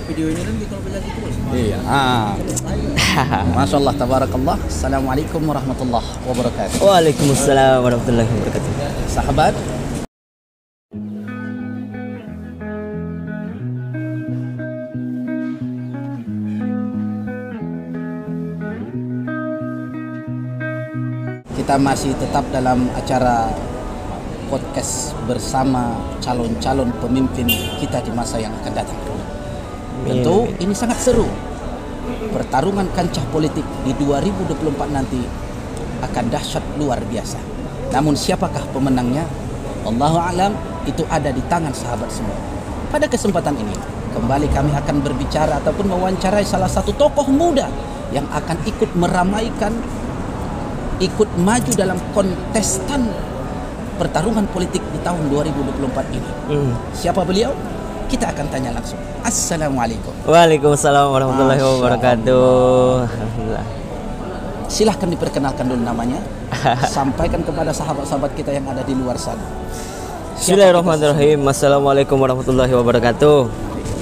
video ini nanti kalau berjanji terus. Iya. Masya Allah, tabarakallah. Assalamualaikum warahmatullahi wabarakatuh. Waalaikumsalam warahmatullahi wabarakatuh. Sahabat, kita masih tetap dalam acara podcast bersama calon-calon pemimpin kita di masa yang akan datang. Tentu ini sangat seru. Pertarungan kancah politik di 2024 nanti akan dahsyat luar biasa. Namun siapakah pemenangnya? Allahu a'lam, itu ada di tangan sahabat semua. Pada kesempatan ini, kembali kami akan berbicara ataupun mewawancarai salah satu tokoh muda yang akan ikut meramaikan, ikut maju dalam kontestan pertarungan politik di tahun 2024 ini. Siapa beliau? Kita akan tanya langsung. Assalamualaikum. Waalaikumsalam warahmatullahi wabarakatuh. Alhamdulillah. Silahkan diperkenalkan dulu namanya. Sampaikan kepada sahabat-sahabat kita yang ada di luar sana. Bismillahirrahmanirrahim. Assalamualaikum warahmatullahi wabarakatuh.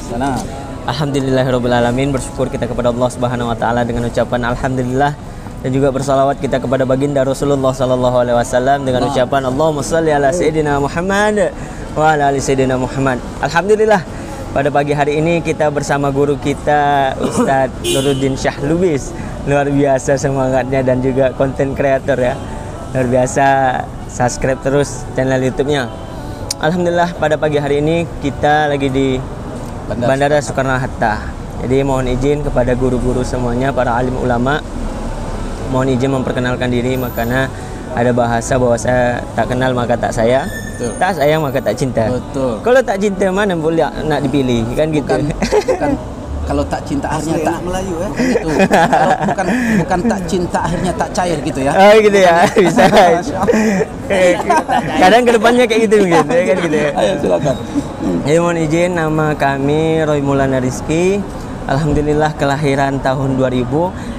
Salam. Alhamdulillahirabbil alamin. Bersyukur kita kepada Allah Subhanahu wa taala dengan ucapan alhamdulillah, dan juga bersalawat kita kepada baginda Rasulullah sallallahu alaihi wasallam dengan ucapan Allahumma shalli ala sayyidina Muhammad wa ala ali sayyidina Muhammad. Alhamdulillah, pada pagi hari ini kita bersama guru kita Ustadz Nuruddin Syah Lubis. Luar biasa semangatnya dan juga konten kreator ya. Luar biasa, subscribe terus channel YouTube-nya. Alhamdulillah, pada pagi hari ini kita lagi di Bandara Soekarno-Hatta. Jadi mohon izin kepada guru-guru semuanya, para alim ulama, mohon izin memperkenalkan diri, makanya ada bahasa bahwa saya tak kenal maka tak sayang. Betul. Tak sayang maka tak cinta. Betul. Kalau tak cinta mana boleh nak dipilih kan gitu. Bukan kalau tak cinta akhirnya tak Melayu ya. Bukan gitu. Bukan tak cinta akhirnya tak cair gitu ya. Oh gitu ya. Bisa. Kadang kedepannya kayak gitu mungkin kan gitu. Ayo silakan. Ya, mohon izin, nama kami Roy Maulana Rizky. Alhamdulillah kelahiran tahun 2000.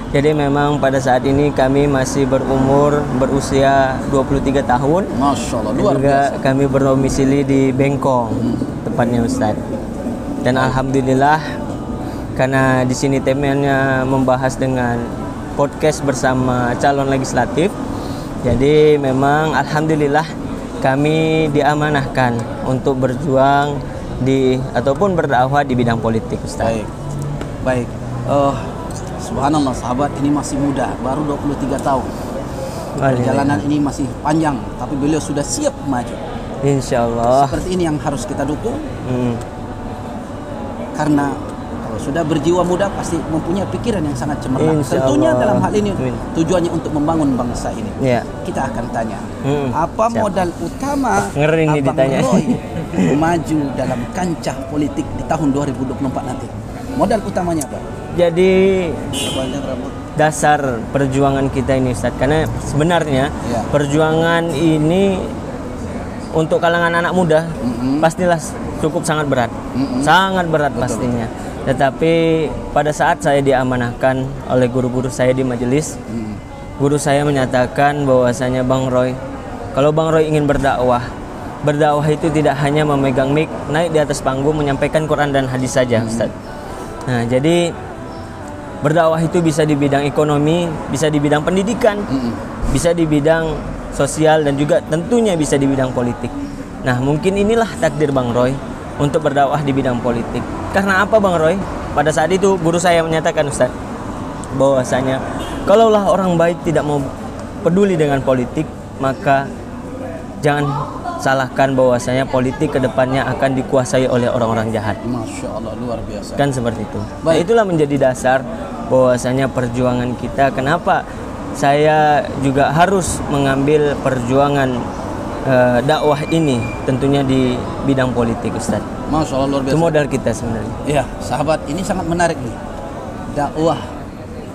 Jadi memang pada saat ini kami masih berusia 23 tahun. Masya Allah, luar biasa. biasa. Kami berdomisili di Bengkong, tepatnya Ustadz. Dan alhamdulillah, karena di sini temanya membahas dengan podcast bersama calon legislatif. Jadi memang alhamdulillah kami diamanahkan untuk berjuang ataupun berdakwah di bidang politik, Ustadz. Baik. Subhanallah, sahabat, ini masih muda, baru 23 tahun. Perjalanan ini masih panjang, tapi beliau sudah siap maju. Insya Allah. Seperti ini yang harus kita dukung. Karena kalau sudah berjiwa muda pasti mempunyai pikiran yang sangat cemerlang. Tentunya dalam hal ini tujuannya untuk membangun bangsa ini. Kita akan tanya, apa modal utama Abang Roy maju dalam kancah politik di tahun 2024 nanti? Modal utamanya apa? Jadi dasar perjuangan kita ini, Ustadz, karena sebenarnya perjuangan ini untuk kalangan anak muda pastilah cukup sangat berat, sangat berat. Betul, pastinya. Tetapi pada saat saya diamanahkan oleh guru-guru saya di majelis, guru saya menyatakan bahwasanya Bang Roy, kalau Bang Roy ingin berdakwah itu tidak hanya memegang mic, naik di atas panggung menyampaikan Quran dan hadis saja, Ustadz. Nah, jadi berdakwah itu bisa di bidang ekonomi, bisa di bidang pendidikan, bisa di bidang sosial, dan juga tentunya bisa di bidang politik. Nah, mungkin inilah takdir Bang Roy untuk berdakwah di bidang politik. Karena apa Bang Roy? Pada saat itu guru saya menyatakan, Ustaz, bahwasanya kalaulah orang baik tidak mau peduli dengan politik, maka jangan salahkan bahwasanya politik kedepannya akan dikuasai oleh orang-orang jahat. Masya Allah, luar biasa. Kan seperti itu. Nah, itulah menjadi dasar bahwasanya perjuangan kita. Kenapa saya juga harus mengambil perjuangan dakwah ini, tentunya di bidang politik, Ustaz. Masya Allah, luar biasa. Itu modal kita sebenarnya. Iya, sahabat, ini sangat menarik nih. Dakwah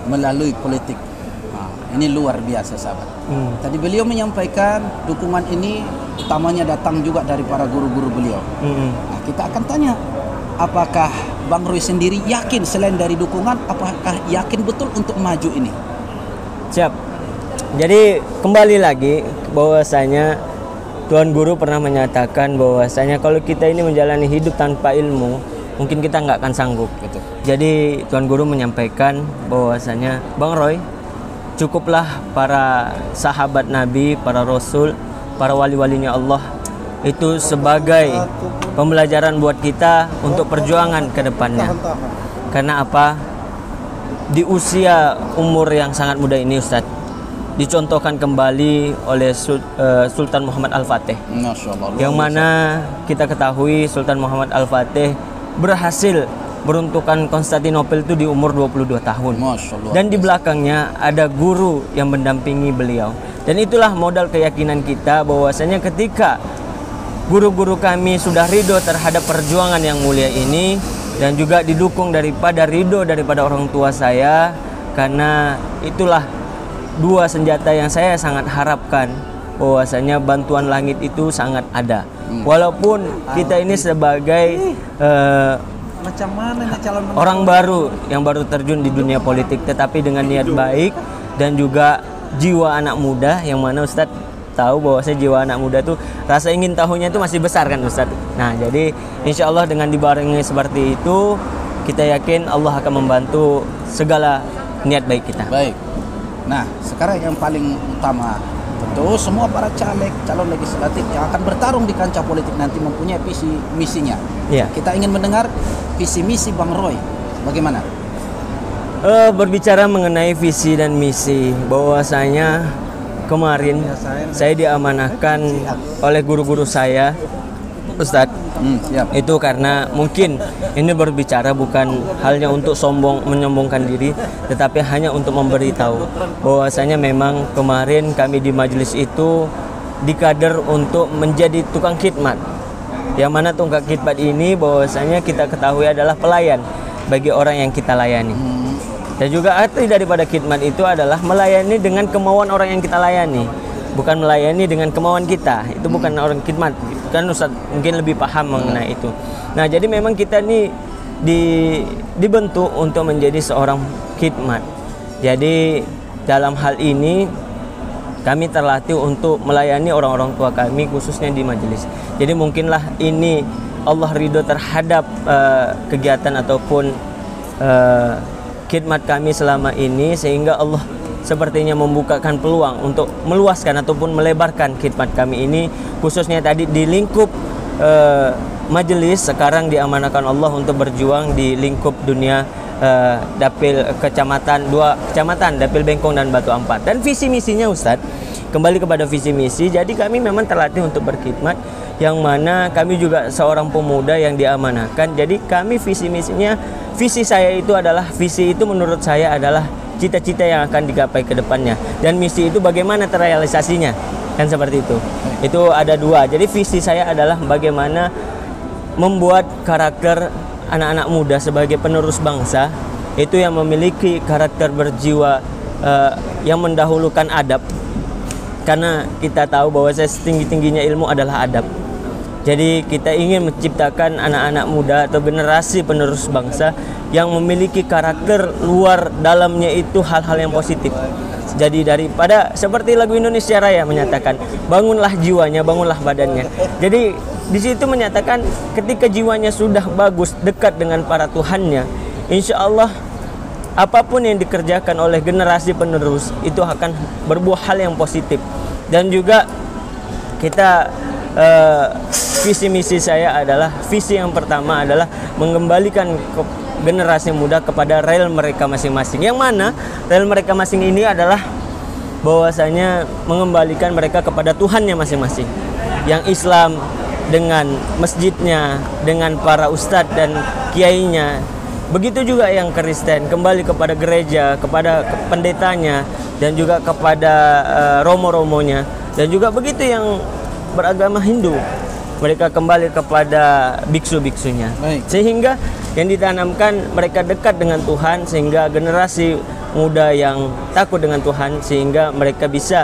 melalui politik. Nah, ini luar biasa, sahabat. Tadi beliau menyampaikan dukungan ini utamanya datang juga dari para guru-guru beliau. Nah, kita akan tanya, apakah Bang Roy sendiri yakin selain dari dukungan, apakah yakin betul untuk maju ini? Siap. Jadi kembali lagi bahwasanya Tuan Guru pernah menyatakan bahwasanya kalau kita ini menjalani hidup tanpa ilmu, mungkin kita nggak akan sanggup. Betul. Jadi Tuan Guru menyampaikan bahwasanya Bang Roy, cukuplah para sahabat Nabi, para Rasul, para wali-walinya Allah itu sebagai pembelajaran buat kita untuk perjuangan ke depannya. Karena apa? Di usia umur yang sangat muda ini Ustadz, dicontohkan kembali oleh Sultan Muhammad Al-Fatih. Yang mana kita ketahui Sultan Muhammad Al-Fatih berhasil meruntuhkan Konstantinopel itu di umur 22 tahun. Dan di belakangnya ada guru yang mendampingi beliau. Dan itulah modal keyakinan kita bahwasanya ketika guru-guru kami sudah ridho terhadap perjuangan yang mulia ini, dan juga didukung daripada ridho daripada orang tua saya, karena itulah dua senjata yang saya sangat harapkan, bahwasanya bantuan langit itu sangat ada. Walaupun kita ini sebagai macam mana calon orang baru yang baru terjun di dunia politik, tetapi dengan niat baik dan juga jiwa anak muda, yang mana Ustadz tahu bahwasanya jiwa anak muda tuh rasa ingin tahunya itu masih besar kan Ustadz. Nah jadi insya Allah dengan dibarengi seperti itu, kita yakin Allah akan membantu segala niat baik kita. Baik. Nah sekarang yang paling utama, tentu semua para caleg, calon legislatif yang akan bertarung di kancah politik nanti mempunyai visi misinya. Ya. Kita ingin mendengar visi misi Bang Roy, bagaimana? Berbicara mengenai visi dan misi, bahwasanya kemarin saya diamanahkan oleh guru-guru saya, Ustadz. Itu karena mungkin ini berbicara bukan halnya untuk menyombongkan diri, tetapi hanya untuk memberitahu bahwasanya memang kemarin kami di majelis itu dikader untuk menjadi tukang khidmat. Yang mana tukang khidmat ini bahwasanya kita ketahui adalah pelayan bagi orang yang kita layani. Dan juga arti daripada khidmat itu adalah melayani dengan kemauan orang yang kita layani, bukan melayani dengan kemauan kita. Itu bukan orang khidmat. Kan Ustaz mungkin lebih paham mengenai itu. Nah, jadi memang kita ini dibentuk untuk menjadi seorang khidmat. Jadi dalam hal ini kami terlatih untuk melayani orang-orang tua kami, khususnya di majelis. Jadi mungkinlah ini Allah ridho terhadap kegiatan ataupun khidmat kami selama ini, sehingga Allah sepertinya membukakan peluang untuk meluaskan ataupun melebarkan khidmat kami ini, khususnya tadi di lingkup majelis. Sekarang diamanahkan Allah untuk berjuang di lingkup dunia dapil kecamatan, 2 kecamatan, Dapil Bengkong dan Batu Ampat. Dan visi misinya Ustadz, kembali kepada visi misi, jadi kami memang terlatih untuk berkhidmat, yang mana kami juga seorang pemuda yang diamanahkan. Jadi kami visi misinya, visi saya itu adalah, visi itu menurut saya adalah cita-cita yang akan digapai ke depannya, dan misi itu bagaimana terrealisasinya, kan seperti itu. Itu ada 2. Jadi visi saya adalah bagaimana membuat karakter anak-anak muda sebagai penerus bangsa itu yang memiliki karakter berjiwa yang mendahulukan adab, karena kita tahu bahwa setinggi-tingginya ilmu adalah adab. Jadi kita ingin menciptakan anak-anak muda atau generasi penerus bangsa yang memiliki karakter luar dalamnya itu hal-hal yang positif. Jadi daripada seperti lagu Indonesia Raya menyatakan, bangunlah jiwanya, bangunlah badannya. Jadi di situ menyatakan ketika jiwanya sudah bagus, dekat dengan para Tuhannya, insya Allah apapun yang dikerjakan oleh generasi penerus itu akan berbuah hal yang positif. Dan juga kita visi misi saya adalah, visi yang pertama adalah mengembalikan generasi muda kepada rel mereka masing-masing, yang mana rel mereka masing ini adalah bahwasanya mengembalikan mereka kepada Tuhannya masing-masing. Yang Islam dengan masjidnya, dengan para ustadz dan kiainya, begitu juga yang Kristen kembali kepada gereja, kepada pendetanya, dan juga kepada romo-romonya, dan juga begitu yang beragama Hindu, mereka kembali kepada biksu-biksunya. Sehingga yang ditanamkan mereka dekat dengan Tuhan, sehingga generasi muda yang takut dengan Tuhan, sehingga mereka bisa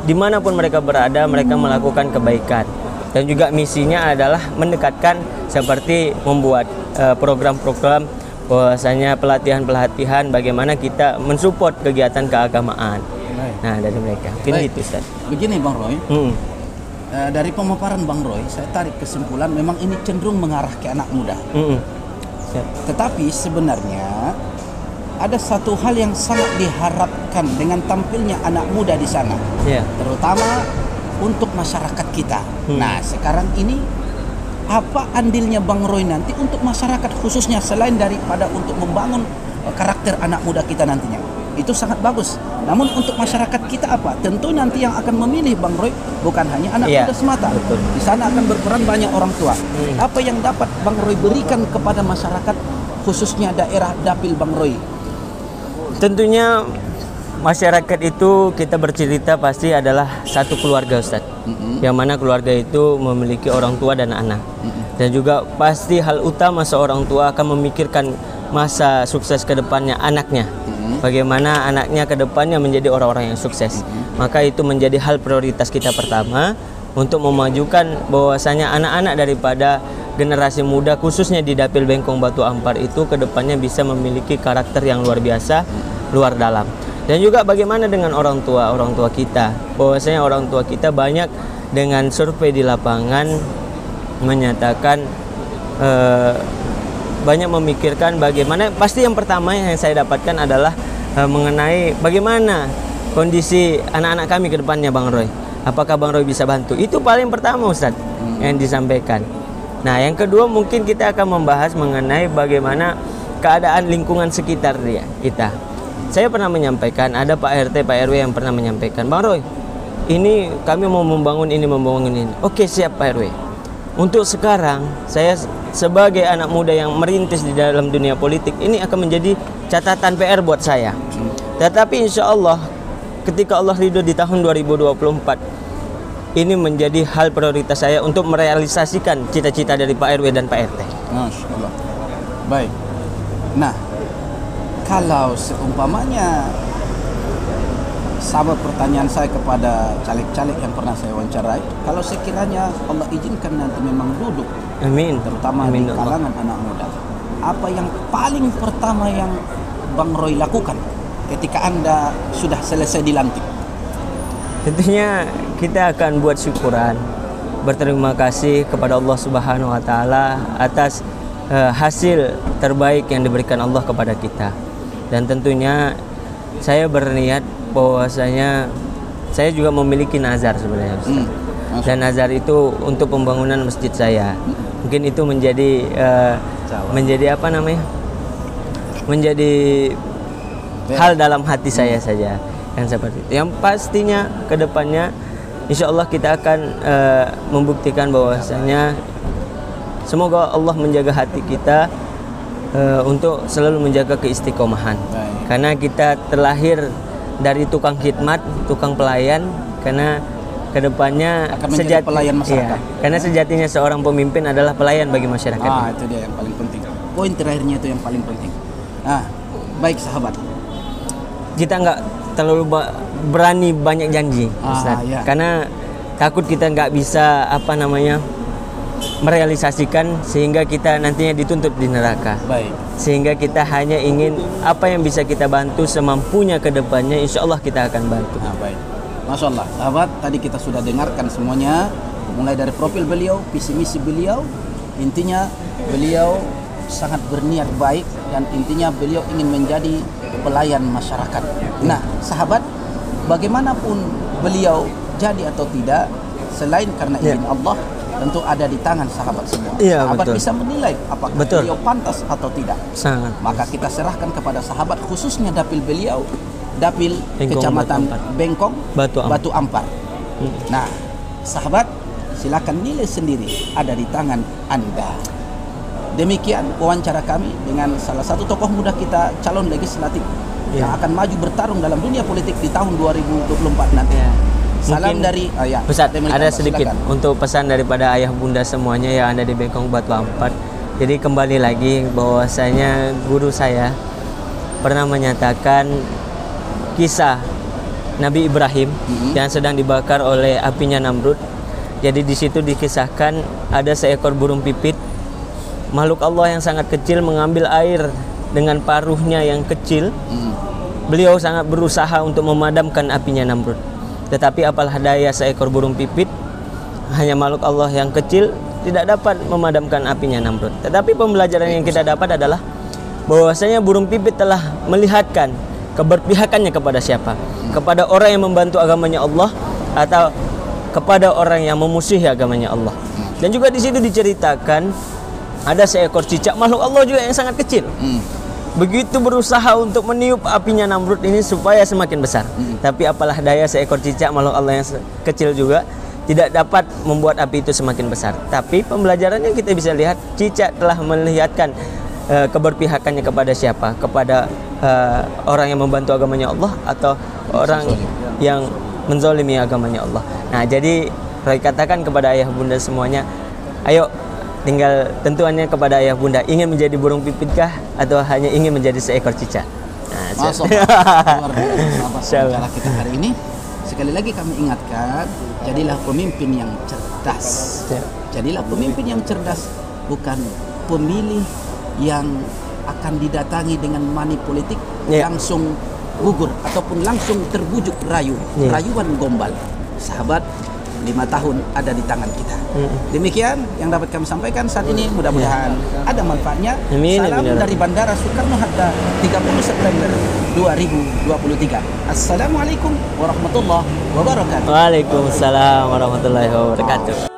dimanapun mereka berada, mereka melakukan kebaikan. Dan juga misinya adalah mendekatkan, seperti membuat program-program bahwasanya pelatihan-pelatihan bagaimana kita mensupport kegiatan keagamaan. Nah, dari mereka. Mungkin gitu, Ustaz. Begini Bang Roy, dari pemaparan Bang Roy, saya tarik kesimpulan memang ini cenderung mengarah ke anak muda. Tetapi sebenarnya ada satu hal yang sangat diharapkan dengan tampilnya anak muda di sana, terutama untuk masyarakat kita. Nah, sekarang ini apa andilnya Bang Roy nanti untuk masyarakat khususnya selain daripada untuk membangun karakter anak muda kita nantinya? Itu sangat bagus. Namun untuk masyarakat kita apa? Tentu nanti yang akan memilih Bang Roy bukan hanya anak muda semata. Betul. Di sana akan berperan banyak orang tua. Apa yang dapat Bang Roy berikan kepada masyarakat khususnya daerah dapil Bang Roy? Tentunya masyarakat itu kita bercerita pasti adalah satu keluarga, Ustadz. Yang mana keluarga itu memiliki orang tua dan anak. Dan juga pasti hal utama seorang tua akan memikirkan masa sukses ke depannya anaknya. Bagaimana anaknya ke depannya menjadi orang-orang yang sukses. Maka itu menjadi hal prioritas kita pertama untuk memajukan bahwasanya anak-anak daripada generasi muda khususnya di Dapil Bengkong Batu Ampar itu ke depannya bisa memiliki karakter yang luar biasa, luar dalam. Dan juga bagaimana dengan orang tua kita, bahwasanya orang tua kita banyak dengan survei di lapangan menyatakan banyak memikirkan bagaimana, pasti yang pertama yang saya dapatkan adalah mengenai bagaimana kondisi anak-anak kami ke depannya Bang Roy. Apakah Bang Roy bisa bantu? Itu paling pertama Ustadz yang disampaikan. Nah, yang kedua mungkin kita akan membahas mengenai bagaimana keadaan lingkungan sekitar kita. Saya pernah menyampaikan, ada Pak RT, Pak RW yang pernah menyampaikan, Bang Roy, ini kami mau membangun ini. Oke, siap Pak RW. Untuk sekarang, saya sebagai anak muda yang merintis di dalam dunia politik, ini akan menjadi catatan PR buat saya. Tetapi insya Allah, ketika Allah ridho di tahun 2024, ini menjadi hal prioritas saya untuk merealisasikan cita-cita dari Pak RW dan Pak RT. Masya Allah. Baik. Nah, kalau seumpamanya sama pertanyaan saya kepada caleg-caleg yang pernah saya wawancarai, kalau sekiranya Allah izinkan nanti memang duduk, amin, terutama amin, di kalangan anak muda, apa yang paling pertama yang Bang Roy lakukan ketika Anda sudah selesai dilantik? Tentunya kita akan buat syukuran, berterima kasih kepada Allah Subhanahu wa taala atas hasil terbaik yang diberikan Allah kepada kita. Dan tentunya saya berniat bahwasanya saya juga memiliki nazar sebenarnya, Ustaz. Dan nazar itu untuk pembangunan masjid saya. Mungkin itu menjadi menjadi apa namanya? Menjadi hal dalam hati saya saja yang seperti itu. Yang pastinya ke depannya insya Allah kita akan membuktikan bahwasanya semoga Allah menjaga hati kita untuk selalu menjaga keistiqomahan. Karena kita terlahir dari tukang khidmat, tukang pelayan, karena kedepannya akan menjadi pelayan masyarakat. Karena sejatinya seorang pemimpin adalah pelayan bagi masyarakat. Itu dia yang paling penting. Poin terakhirnya itu yang paling penting. Nah, baik sahabat. Kita nggak terlalu berani banyak janji, Ustaz. Karena takut kita nggak bisa merealisasikan sehingga kita nantinya dituntut di neraka. Baik. Sehingga kita hanya ingin apa yang bisa kita bantu semampunya ke depannya, insya Allah kita akan bantu. Baik. Masya Allah, sahabat, tadi kita sudah dengarkan semuanya, mulai dari profil beliau, visi misi beliau. Intinya beliau sangat berniat baik dan intinya beliau ingin menjadi pelayan masyarakat. Nah, sahabat, bagaimanapun beliau jadi atau tidak, selain karena izin Allah, tentu ada di tangan sahabat semua. Sahabat bisa menilai apakah beliau pantas atau tidak. Sangat. Maka kita serahkan kepada sahabat, khususnya dapil beliau, dapil Kecamatan Bengkong Batu Ampar. Nah, sahabat, silakan nilai sendiri, ada di tangan Anda. Demikian wawancara kami dengan salah satu tokoh muda kita, calon legislatif yang akan maju bertarung dalam dunia politik di tahun 2024 nanti. Salam mungkin dari Ustaz, ada sedikit silakan. Untuk pesan daripada ayah bunda semuanya yang ada di Bengkong Batu Ampar. Jadi kembali lagi bahwasanya guru saya pernah menyatakan kisah Nabi Ibrahim yang sedang dibakar oleh apinya Namrud. Jadi di situ dikisahkan ada seekor burung pipit, makhluk Allah yang sangat kecil, mengambil air dengan paruhnya yang kecil. Beliau sangat berusaha untuk memadamkan apinya Namrud. Tetapi apalah daya seekor burung pipit hanya makhluk Allah yang kecil tidak dapat memadamkan apinya Namrud. Tetapi pembelajaran yang kita dapat adalah bahwasanya burung pipit telah melihatkan keberpihakannya kepada siapa? Kepada orang yang membantu agamanya Allah atau kepada orang yang memusuhi agamanya Allah. Dan juga di situ diceritakan ada seekor cicak makhluk Allah juga yang sangat kecil. Begitu berusaha untuk meniup apinya Namrud ini supaya semakin besar. Tapi apalah daya seekor cicak makhluk Allah yang kecil juga tidak dapat membuat api itu semakin besar. Tapi pembelajarannya kita bisa lihat cicak telah melihatkan keberpihakannya kepada siapa? Kepada orang yang membantu agamanya Allah atau orang yang menzalimi agamanya Allah. Nah, jadi Roy katakan kepada ayah bunda semuanya, ayo tinggal tentuannya kepada ayah bunda, ingin menjadi burung pipitkah atau hanya ingin menjadi seekor cicak. Nah, luar biasa kita hari ini. Sekali lagi kami ingatkan, jadilah pemimpin yang cerdas. Jadilah pemimpin yang cerdas, bukan pemilih yang akan didatangi dengan money politik langsung gugur ataupun langsung terbujuk rayuan gombal. Sahabat, 5 tahun ada di tangan kita. Demikian yang dapat kami sampaikan saat ini, mudah-mudahan ada manfaatnya. Salam dari Bandara Soekarno-Hatta, 30 September 2023. Assalamualaikum warahmatullahi wabarakatuh. Waalaikumsalam warahmatullahi wabarakatuh.